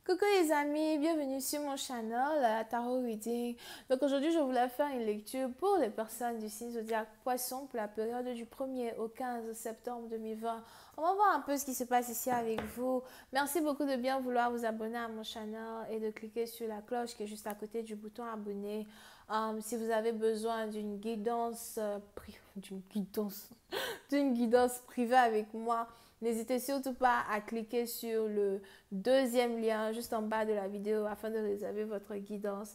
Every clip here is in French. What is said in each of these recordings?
Coucou les amis, bienvenue sur mon channel Tarot Reading. Donc aujourd'hui je voulais faire une lecture pour les personnes du signe zodiaque Poisson pour la période du 1er au 15 septembre 2020. On va voir un peu ce qui se passe ici avec vous. Merci beaucoup de bien vouloir vous abonner à mon channel et de cliquer sur la cloche qui est juste à côté du bouton abonner. Si vous avez besoin d'une guidance, d'une guidance privée avec moi, n'hésitez surtout pas à cliquer sur le deuxième lien juste en bas de la vidéo afin de réserver votre guidance.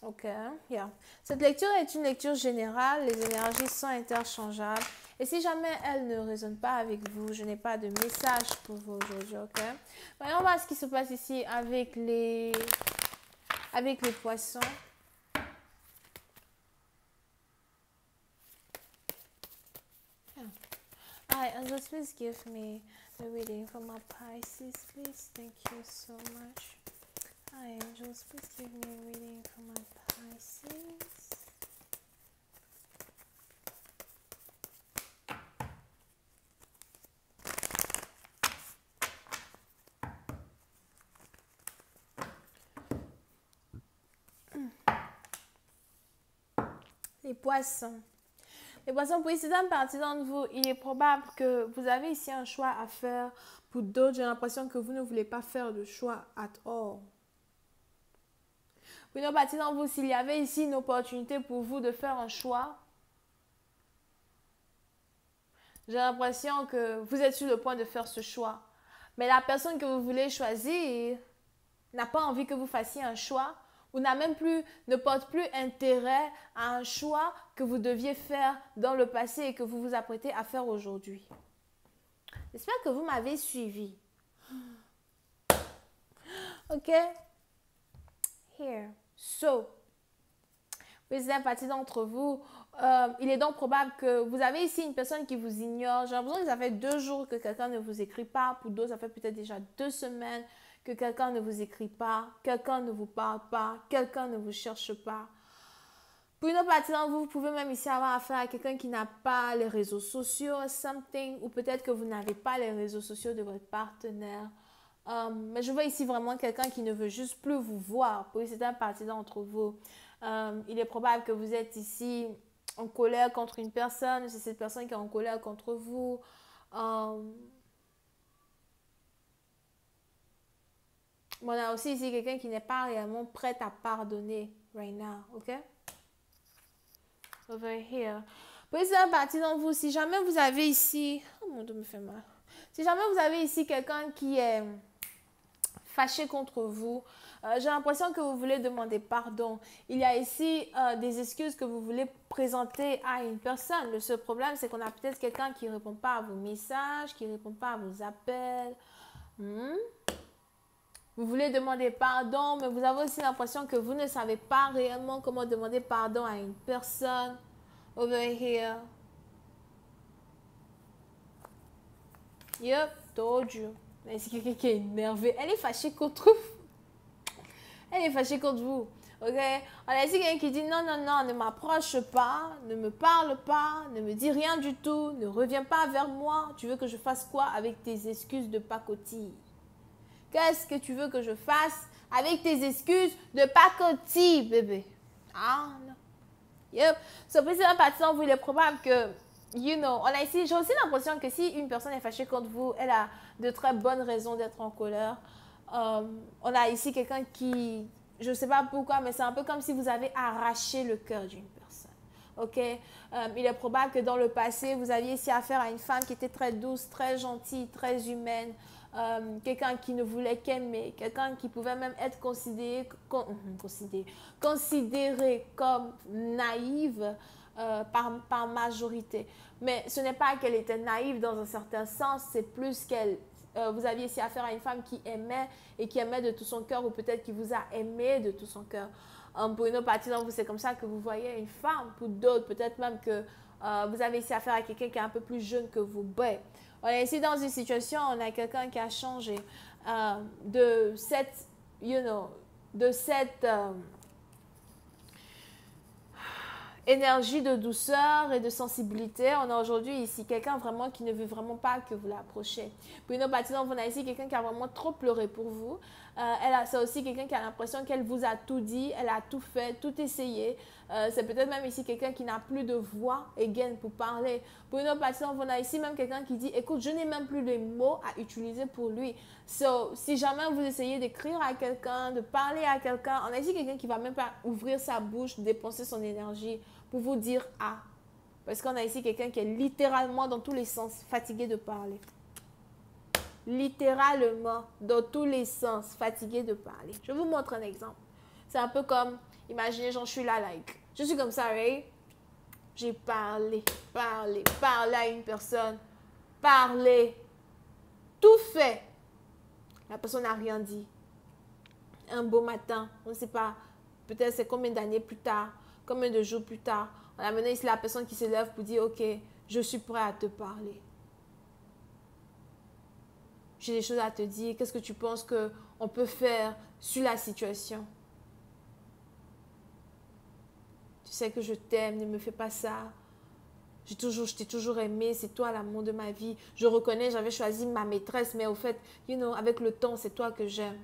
Ok, yeah. Cette lecture est une lecture générale, les énergies sont interchangeables. Et si jamais elle ne résonne pas avec vous, je n'ai pas de message pour vous aujourd'hui, ok? Voyons voir ce qui se passe ici avec les poissons. Hi, angels, please give me the reading for my Pisces, please. Thank you so much. Hi, angels, please give me a reading for my Pisces. Les poissons. Les poissons, pour certaines parties d'entre vous, il est probable que vous avez ici un choix à faire. Pour d'autres, j'ai l'impression que vous ne voulez pas faire de choix at all. Pour une partie d'entre vous, s'il y avait ici une opportunité pour vous de faire un choix, j'ai l'impression que vous êtes sur le point de faire ce choix. Mais la personne que vous voulez choisir n'a pas envie que vous fassiez un choix ou ne porte plus intérêt à un choix que vous deviez faire dans le passé et que vous vous apprêtez à faire aujourd'hui. J'espère que vous m'avez suivi. Ok? Here. So, pour une partie d'entre vous, il est donc probable que vous avez ici une personne qui vous ignore. J'ai l'impression que ça fait 2 jours que quelqu'un ne vous écrit pas. Pour d'autres, ça fait peut-être déjà 2 semaines que quelqu'un ne vous écrit pas, quelqu'un ne vous parle pas, quelqu'un ne vous cherche pas. Pour une autre partie d'entre vous, vous pouvez même ici avoir affaire à quelqu'un qui n'a pas les réseaux sociaux, something, ou peut-être que vous n'avez pas les réseaux sociaux de votre partenaire. Mais je vois ici vraiment quelqu'un qui ne veut juste plus vous voir. Pour certaines parties d'entre vous, il est probable que vous êtes ici en colère contre une personne, c'est cette personne qui est en colère contre vous. On a aussi ici quelqu'un qui n'est pas réellement prêt à pardonner right now, ok? Over here. Pour cette partie d'entre vous, si jamais vous avez ici... Oh mon Dieu, me fait mal. Si jamais vous avez ici quelqu'un qui est fâché contre vous, j'ai l'impression que vous voulez demander pardon. Il y a ici des excuses que vous voulez présenter à une personne. Le seul problème, c'est qu'on a peut-être quelqu'un qui ne répond pas à vos messages, qui ne répond pas à vos appels. Vous voulez demander pardon, mais vous avez aussi l'impression que vous ne savez pas réellement comment demander pardon à une personne. Over here. Yep, told you. Mais c'est quelqu'un qui est énervé. Elle est fâchée contre vous. Elle est fâchée contre vous. Ok? On a ici quelqu'un qui dit non, non, non, ne m'approche pas, ne me parle pas, ne me dis rien du tout, ne reviens pas vers moi. Tu veux que je fasse quoi avec tes excuses de pacotille? Qu'est-ce que tu veux que je fasse avec tes excuses de pacotille, bébé? Ah, non. Yep. Ce précédent partant, vous, il est probable que, on a ici, j'ai aussi l'impression que si une personne est fâchée contre vous, elle a de très bonnes raisons d'être en colère. On a ici quelqu'un qui, je ne sais pas pourquoi, mais c'est un peu comme si vous avez arraché le cœur d'une personne. Ok? Il est probable que dans le passé, vous aviez ici affaire à une femme qui était très douce, très gentille, très humaine. Quelqu'un qui ne voulait qu'aimer, quelqu'un qui pouvait même être considéré comme naïve par majorité. Mais ce n'est pas qu'elle était naïve dans un certain sens, c'est plus qu'elle... vous aviez ici affaire à une femme qui aimait et qui aimait de tout son cœur ou peut-être qui vous a aimé de tout son cœur. Pour une autre partie d'entre vous, c'est comme ça que vous voyez une femme. Pour d'autres, peut-être même que vous avez ici affaire à quelqu'un qui est un peu plus jeune que vous. Ben, on est ici dans une situation, on a quelqu'un qui a changé de cette énergie de douceur et de sensibilité. On a aujourd'hui ici quelqu'un vraiment qui ne veut vraiment pas que vous l'approchiez. Pour une autre partie, on a ici quelqu'un qui a vraiment trop pleuré pour vous. C'est aussi quelqu'un qui a l'impression qu'elle vous a tout dit, elle a tout fait, tout essayé. C'est peut-être même ici quelqu'un qui n'a plus de voix again pour parler. Pour une autre partie, on a ici même quelqu'un qui dit, écoute, je n'ai même plus les mots à utiliser pour lui. Si jamais vous essayez d'écrire à quelqu'un, de parler à quelqu'un, on a ici quelqu'un qui ne va même pas ouvrir sa bouche, dépenser son énergie pour vous dire « ah ». Parce qu'on a ici quelqu'un qui est littéralement dans tous les sens fatigué de parler. Littéralement, dans tous les sens, fatigué de parler. Je vous montre un exemple. C'est un peu comme, imaginez, je suis là, je suis comme ça, right? J'ai parlé à une personne, parlé, tout fait. La personne n'a rien dit. Un beau matin, on ne sait pas, peut-être c'est combien d'années plus tard, combien de jours plus tard, on a maintenant ici la personne qui se lève pour dire, ok, je suis prêt à te parler. J'ai des choses à te dire. Qu'est-ce que tu penses qu'on peut faire sur la situation? Tu sais que je t'aime, ne me fais pas ça. Je t'ai toujours aimé, c'est toi l'amour de ma vie. Je reconnais, j'avais choisi ma maîtresse, mais au fait, avec le temps, c'est toi que j'aime.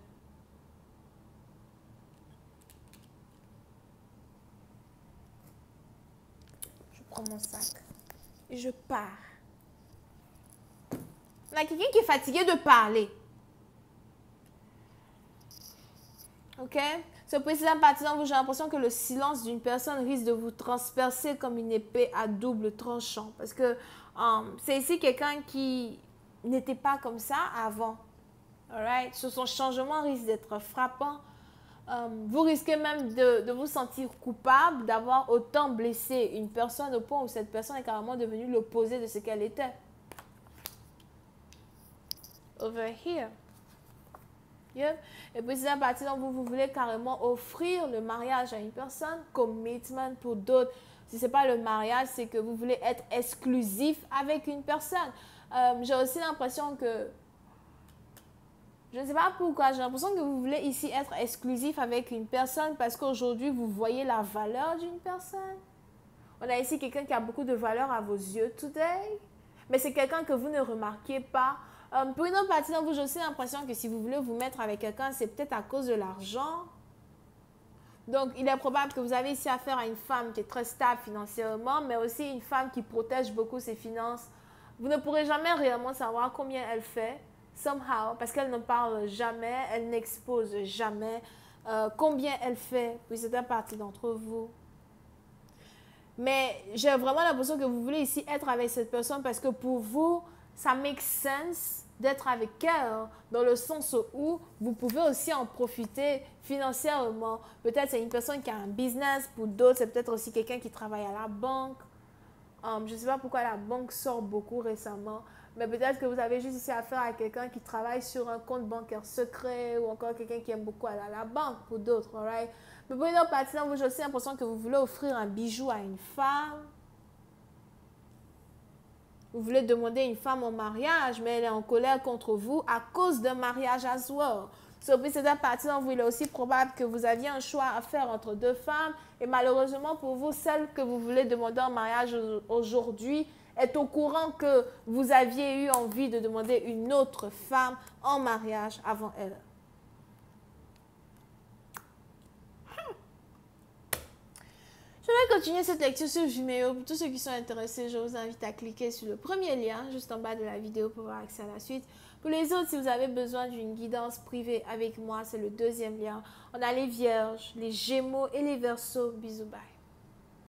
Je prends mon sac et je pars. On a quelqu'un qui est fatigué de parler. Ok? Ce précédent partisan, j'ai l'impression que le silence d'une personne risque de vous transpercer comme une épée à double tranchant. Parce que c'est ici quelqu'un qui n'était pas comme ça avant. Alright? Son changement risque d'être frappant. Vous risquez même de vous sentir coupable d'avoir autant blessé une personne au point où cette personne est carrément devenue l'opposé de ce qu'elle était. Over here. Yep. Et puis c'est à partir dont vous voulez carrément offrir le mariage à une personne, commitment pour d'autres. Si ce n'est pas le mariage, c'est que vous voulez être exclusif avec une personne. J'ai aussi l'impression que, je ne sais pas pourquoi, j'ai l'impression que vous voulez ici être exclusif avec une personne parce qu'aujourd'hui, vous voyez la valeur d'une personne. On a ici quelqu'un qui a beaucoup de valeur à vos yeux today, mais c'est quelqu'un que vous ne remarquez pas. Pour une autre partie d'entre vous, j'ai aussi l'impression que si vous voulez vous mettre avec quelqu'un, c'est peut-être à cause de l'argent. Donc, il est probable que vous avez ici affaire à une femme qui est très stable financièrement, mais aussi une femme qui protège beaucoup ses finances. Vous ne pourrez jamais réellement savoir combien elle fait, somehow, parce qu'elle ne parle jamais, elle n'expose jamais combien elle fait pour certaines parties d'entre vous. Mais j'ai vraiment l'impression que vous voulez ici être avec cette personne parce que pour vous, ça make sense d'être avec elle, dans le sens où vous pouvez aussi en profiter financièrement. Peut-être c'est une personne qui a un business, pour d'autres c'est peut-être aussi quelqu'un qui travaille à la banque. Je ne sais pas pourquoi la banque sort beaucoup récemment, mais peut-être que vous avez juste ici affaire à quelqu'un qui travaille sur un compte bancaire secret ou encore quelqu'un qui aime beaucoup aller à la banque pour d'autres, alright? Mais pour une autre partie, j'ai aussi l'impression que vous voulez offrir un bijou à une femme. Vous voulez demander une femme en mariage, mais elle est en colère contre vous à cause d'un mariage as well. Sauf que c'est à partir dont il est aussi probable que vous aviez un choix à faire entre deux femmes. Et malheureusement pour vous, celle que vous voulez demander en mariage aujourd'hui est au courant que vous aviez eu envie de demander une autre femme en mariage avant elle. Je vais continuer cette lecture sur Vimeo. Pour tous ceux qui sont intéressés, je vous invite à cliquer sur le premier lien juste en bas de la vidéo pour avoir accès à la suite. Pour les autres, si vous avez besoin d'une guidance privée avec moi, c'est le deuxième lien. On a les Vierges, les Gémeaux et les Verseaux. Bisous, bye.